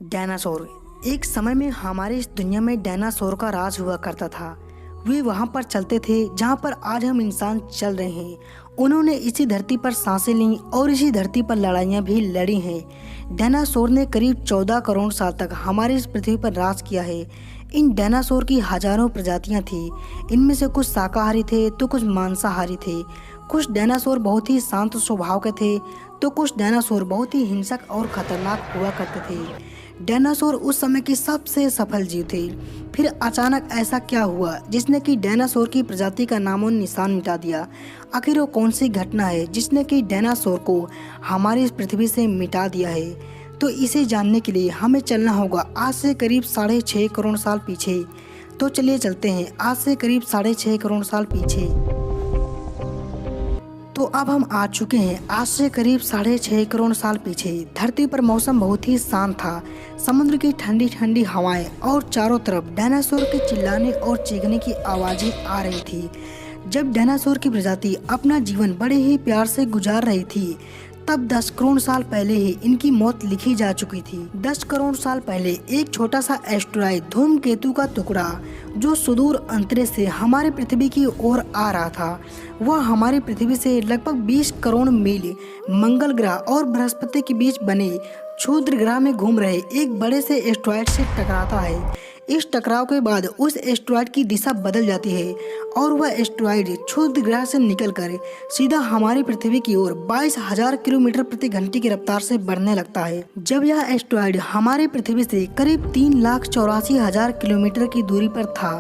Dinosaur. एक समय में हमारे इस दुनिया में डायनासोर का राज हुआ करता था। वे वहाँ पर चलते थे जहाँ पर आज हम इंसान चल रहे हैं। उन्होंने इसी धरती पर सांसें लीं और इसी धरती पर लड़ाइयाँ भी लड़ी हैं। डायनासोर ने करीब 14 करोड़ साल तक हमारी इस पृथ्वी पर राज किया है। इन डायनासोर की हजारों प्रजातियां थी। इनमें से कुछ शाकाहारी थे तो कुछ मांसाहारी थे। कुछ डायनासोर बहुत ही शांत स्वभाव के थे तो कुछ डायनासोर बहुत ही हिंसक और खतरनाक हुआ करते थे। डायनासोर उस समय की सबसे सफल जीव थे। फिर अचानक ऐसा क्या हुआ जिसने कि डायनासोर की प्रजाति का नामो निशान मिटा दिया? आखिर वो कौन सी घटना है जिसने कि डायनासोर को हमारी इस पृथ्वी से मिटा दिया है? तो इसे जानने के लिए हमें चलना होगा आज से करीब 6.5 करोड़ साल पीछे। तो चलिए चलते हैं आज से करीब 6.5 करोड़ साल पीछे। तो अब हम आ चुके हैं आज से करीब 6.5 करोड़ साल पीछे। धरती पर मौसम बहुत ही शांत था। समुद्र की ठंडी ठंडी हवाएं और चारों तरफ डायनासोर के चिल्लाने और चीखने की आवाजें आ रही थी। जब डायनासोर की प्रजाति अपना जीवन बड़े ही प्यार से गुजार रही थी तब 10 करोड़ साल पहले ही इनकी मौत लिखी जा चुकी थी। 10 करोड़ साल पहले एक छोटा सा एस्टेरॉयड धूमकेतु का टुकड़ा जो सुदूर अंतरिक्ष से हमारे पृथ्वी की ओर आ रहा था, वह हमारी पृथ्वी से लगभग 20 करोड़ मील मंगल ग्रह और बृहस्पति के बीच बने क्षुद्र ग्रह में घूम रहे एक बड़े से एस्टेरॉयड से टकराता है। इस टकराव के बाद उस एस्टेरॉयड की दिशा बदल जाती है और वह एस्टेरॉयड क्षुद्र ग्रह से निकलकर सीधा हमारी पृथ्वी की ओर 22,000 किलोमीटर प्रति घंटे की रफ्तार से बढ़ने लगता है। जब यह एस्टेरॉयड हमारी पृथ्वी से करीब 3,84,000 किलोमीटर की दूरी पर था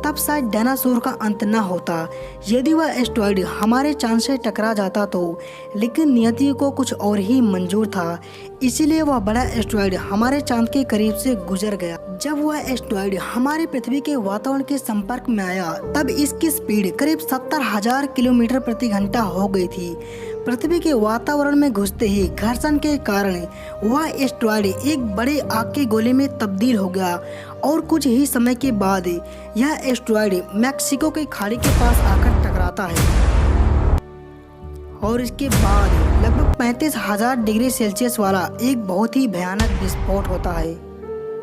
तब शायद डायनासोर का अंत न होता यदि वह एस्टेरॉयड हमारे चांद से टकरा जाता तो, लेकिन नियति को कुछ और ही मंजूर था, इसीलिए वह बड़ा एस्टेरॉयड हमारे चांद के करीब से गुजर गया। जब वह एस्टेरॉयड हमारी पृथ्वी के वातावरण के संपर्क में आया तब इसकी स्पीड करीब 70,000 किलोमीटर प्रति घंटा हो गई थी। पृथ्वी के वातावरण में घुसते ही घर्षण के कारण वह एस्टेरॉयड एक बड़े आग के गोले में तब्दील हो गया और कुछ ही समय के बाद यह एस्टेरॉयड मैक्सिको के खाड़ी के पास आकर टकराता है और इसके बाद लगभग 35,000 डिग्री सेल्सियस वाला एक बहुत ही भयानक विस्फोट होता है।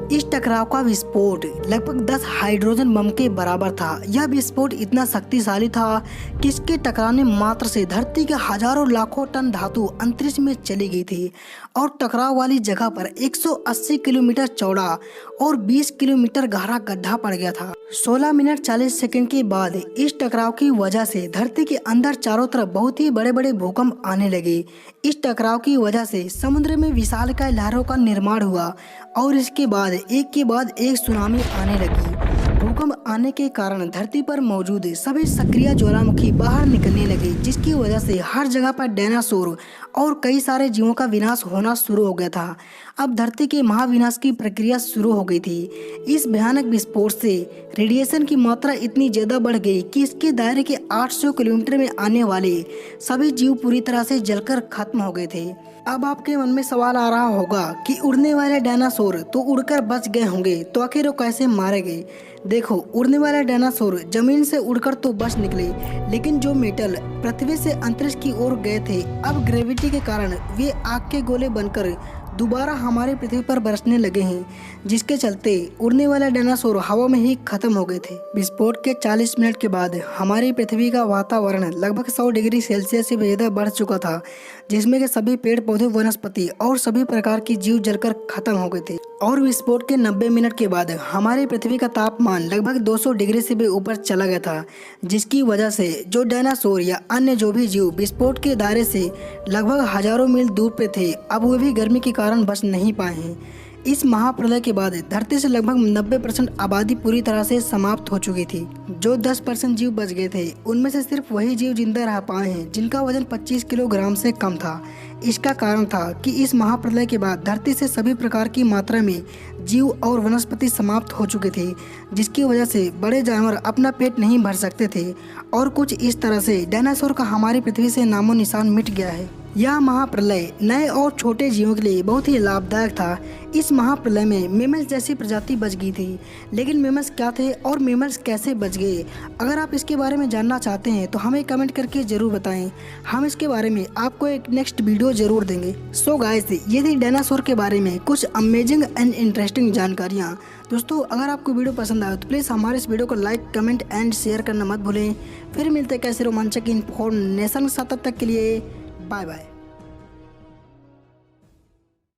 इस टकराव का विस्फोट लगभग 10 हाइड्रोजन बम के बराबर था। यह विस्फोट इतना शक्तिशाली था कि इसके टकराने मात्र से धरती के हजारों लाखों टन धातु अंतरिक्ष में चली गई थी और टकराव वाली जगह पर 180 किलोमीटर चौड़ा और 20 किलोमीटर गहरा गड्ढा पड़ गया था। 16 मिनट 40 सेकंड के बाद इस टकराव की वजह से धरती के अंदर चारों तरफ बहुत ही बड़े बड़े भूकंप आने लगे। इस टकराव की वजह से समुद्र में विशालकाय लहरों का निर्माण हुआ और इसके बाद एक के बाद एक सुनामी आने लगी। भूकंप आने के कारण धरती पर मौजूद सभी सक्रिय ज्वालामुखी बाहर निकलने लगे, जिसकी वजह से हर जगह पर डायनासोर और कई सारे जीवों का विनाश होना शुरू हो गया था। अब धरती के महाविनाश की प्रक्रिया शुरू हो गई थी। इस भयानक विस्फोट से रेडिएशन की मात्रा इतनी ज्यादा बढ़ गई कि इसके दायरे के 800 किलोमीटर में आने वाले सभी जीव पूरी तरह से जलकर खत्म हो गए थे। अब आपके मन में सवाल आ रहा होगा कि उड़ने वाले डायनासोर तो उड़कर बच गए होंगे, तो आखिर वो कैसे मारे गए? देखो, उड़ने वाले डायनासोर जमीन से उड़कर तो बच निकले, लेकिन जो मेटल पृथ्वी से अंतरिक्ष की ओर गए थे, अब ग्रेविटी के कारण वे आग के गोले बनकर दोबारा हमारी पृथ्वी पर बरसने लगे हैं, जिसके चलते उड़ने वाले डायनासोर हवा में ही खत्म हो गए थे। विस्फोट के 40 मिनट के बाद हमारी पृथ्वी का वातावरण लगभग 100 डिग्री सेल्सियस से ज्यादा बढ़ चुका था, जिसमें के सभी पेड़ पौधे, वनस्पति और सभी प्रकार की जीव जलकर खत्म हो गए थे। और विस्फोट के 90 मिनट के बाद हमारी पृथ्वी का तापमान लगभग 200 डिग्री से भी ऊपर चला गया था, जिसकी वजह से जो डायनासोर या अन्य जो भी जीव विस्फोट के दायरे से लगभग हजारों मील दूर पे थे, अब वे भी गर्मी के कारण बच नहीं पाए हैं। इस महाप्रलय के बाद धरती से लगभग 90% आबादी पूरी तरह से समाप्त हो चुकी थी। जो 10% जीव बच गए थे उनमें से सिर्फ वही जीव जिंदा रह पाए हैं जिनका वजन 25 किलोग्राम से कम था। इसका कारण था कि इस महाप्रलय के बाद धरती से सभी प्रकार की मात्रा में जीव और वनस्पति समाप्त हो चुके थे, जिसकी वजह से बड़े जानवर अपना पेट नहीं भर सकते थे और कुछ इस तरह से डायनासोर का हमारी पृथ्वी से नामो निशान मिट गया है। यह महाप्रलय नए और छोटे जीवों के लिए बहुत ही लाभदायक था। इस महाप्रलय में मेमल्स जैसी प्रजाति बच गई थी, लेकिन मेमल्स क्या थे और मेमल्स कैसे बच गए? अगर आप इसके बारे में जानना चाहते हैं तो हमें कमेंट करके ज़रूर बताएं। हम इसके बारे में आपको एक नेक्स्ट वीडियो ज़रूर देंगे। सो गाइस, ये थी डायनासोर के बारे में कुछ अमेजिंग एंड इंटरेस्टिंग जानकारियाँ। दोस्तों, अगर आपको वीडियो पसंद आए तो प्लीज़ हमारे इस वीडियो को लाइक, कमेंट एंड शेयर करना मत भूलें। फिर मिलते हैं कैसे रोमांचक इन्फॉर्मेशन के साथ, तब तक के लिए बाय बाय।